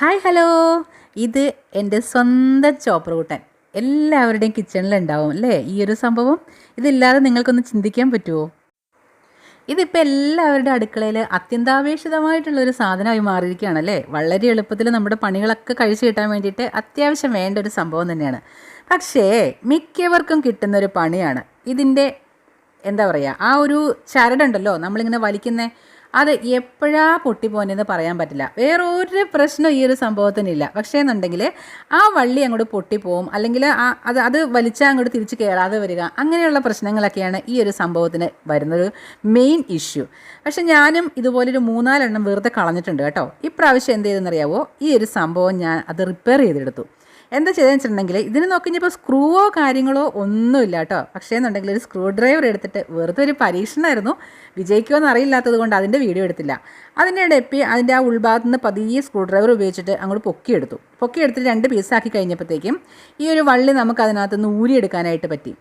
Hi hello, ഇത് എൻ്റെ സ്വന്തം ചോപ്പർ കൂട്ടൻ. എല്ലാവരുടെയും കിച്ചണിലുണ്ടാവും അല്ലേ ഈ ഒരു സംഭവം. ഇതില്ലാതെ നിങ്ങൾക്കൊന്ന് ചിന്തിക്കാൻ പറ്റുമോ? ഇതിപ്പോൾ എല്ലാവരുടെ അടുക്കളയിൽ അത്യന്താപേക്ഷിതമായിട്ടുള്ളൊരു സാധനമായി മാറിയിരിക്കുകയാണല്ലേ. വളരെ എളുപ്പത്തിൽ നമ്മുടെ പണികളൊക്കെ കഴിച്ചു കിട്ടാൻ വേണ്ടിയിട്ട് അത്യാവശ്യം വേണ്ട ഒരു സംഭവം തന്നെയാണ്. പക്ഷേ മിക്കവർക്കും കിട്ടുന്നൊരു പണിയാണ് ഇതിൻ്റെ എന്താ പറയുക, ആ ഒരു ചരടുണ്ടല്ലോ നമ്മളിങ്ങനെ വലിക്കുന്ന, അത് എപ്പോഴാ പൊട്ടിപ്പോകുന്നതെന്ന് പറയാൻ പറ്റില്ല. വേറെ ഒരു പ്രശ്നം ഈ ഒരു സംഭവത്തിനില്ല. പക്ഷേ എന്നുണ്ടെങ്കിൽ ആ വള്ളി അങ്ങോട്ട് പൊട്ടിപ്പോവും, അല്ലെങ്കിൽ അത് വലിച്ചാൽ അങ്ങോട്ട് തിരിച്ച് കയറാതെ വരിക, അങ്ങനെയുള്ള പ്രശ്നങ്ങളൊക്കെയാണ് ഈ ഒരു സംഭവത്തിന് വരുന്നൊരു മെയിൻ ഇഷ്യൂ. പക്ഷേ ഞാനും ഇതുപോലൊരു 3-4 വെറുതെ കളഞ്ഞിട്ടുണ്ട് കേട്ടോ. ഇപ്രാവശ്യം എന്ത് ചെയ്തെന്നറിയാവോ, ഈ ഒരു സംഭവം ഞാൻ അത് റിപ്പയർ ചെയ്തെടുത്തു. എന്താ ചെയ്തതെന്ന് വെച്ചിട്ടുണ്ടെങ്കിൽ ഇതിന് നോക്കിഞ്ഞപ്പോൾ സ്ക്രൂവോ കാര്യങ്ങളോ ഒന്നുമില്ല കേട്ടോ. പക്ഷേ എന്നുണ്ടെങ്കിൽ ഒരു സ്ക്രൂ ഡ്രൈവർ എടുത്തിട്ട് വെറുതെ ഒരു പരീക്ഷണമായിരുന്നു, വിജയിക്കുമോ എന്ന് അറിയില്ലാത്തത് കൊണ്ട് അതിൻ്റെ വീഡിയോ എടുത്തില്ല. അതിൻ്റെ ഇടയ്ക്ക് അതിൻ്റെ ആ ഉൾഭാഗത്ത് നിന്ന് പതിയെ സ്ക്രൂ ഡ്രൈവർ ഉപയോഗിച്ചിട്ട് അങ്ങോട്ട് പൊക്കിയെടുത്തിട്ട് 2 പീസാക്കി കഴിഞ്ഞപ്പോഴത്തേക്കും ഈ ഒരു വള്ളി നമുക്ക് അതിനകത്ത് നിന്ന് ഊരിയെടുക്കാനായിട്ട് പറ്റി.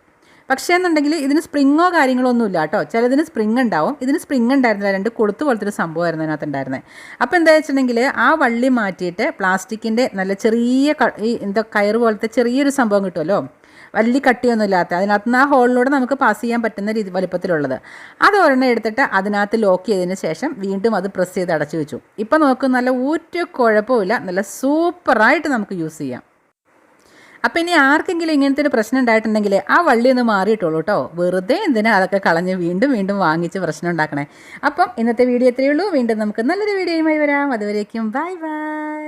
പക്ഷേ എന്നുണ്ടെങ്കിൽ ഇതിന് സ്പ്രിങ്ങോ കാര്യങ്ങളോ ഒന്നുമില്ല കേട്ടോ. ചിലതിന് സ്പ്രിങ് ഉണ്ടാവും, ഇതിന് സ്പ്രിങ് ഉണ്ടായിരുന്നില്ല. 2 കൊളുത്ത് പോലത്തെ ഒരു സംഭവമായിരുന്നു അതിനകത്ത് ഉണ്ടായിരുന്നത്. അപ്പോൾ എന്താ വെച്ചിട്ടുണ്ടെങ്കിൽ ആ വള്ളി മാറ്റിയിട്ട് പ്ലാസ്റ്റിക്കിൻ്റെ നല്ല ചെറിയ എന്താ കയറ് പോലത്തെ ചെറിയൊരു സംഭവം കിട്ടുമല്ലോ, വലിയ കട്ടിയൊന്നും ഇല്ലാത്ത, അതിനകത്ത് നിന്ന് ആ ഹോളിലൂടെ നമുക്ക് പാസ് ചെയ്യാൻ പറ്റുന്ന രീതി വലിപ്പത്തിലുള്ളത്, അത് ഒരെണ്ണം എടുത്തിട്ട് അതിനകത്ത് ലോക്ക് ചെയ്തതിന് ശേഷം വീണ്ടും അത് പ്രസ് ചെയ്ത് അടച്ചു വെച്ചു. ഇപ്പം നോക്കും, നല്ല ഒരു കുഴപ്പമില്ല, നല്ല സൂപ്പറായിട്ട് നമുക്ക് യൂസ് ചെയ്യാം. അപ്പോൾ ഇനി ആർക്കെങ്കിലും ഇങ്ങനത്തെ ഒരു പ്രശ്നം ഉണ്ടായിട്ടുണ്ടെങ്കിൽ ആ വള്ളി ഒന്ന് മാറിയിട്ടുള്ളൂ കേട്ടോ. വെറുതെ എന്തിനാ അതൊക്കെ കളഞ്ഞ് വീണ്ടും വീണ്ടും വാങ്ങിച്ച് പ്രശ്നം ഉണ്ടാക്കണേ. അപ്പം ഇന്നത്തെ വീഡിയോ എത്രയേ ഉള്ളൂ. വീണ്ടും നമുക്ക് നല്ലൊരു വീഡിയോയുമായി വരാം. അതുവരേക്കും ബൈ ബൈ.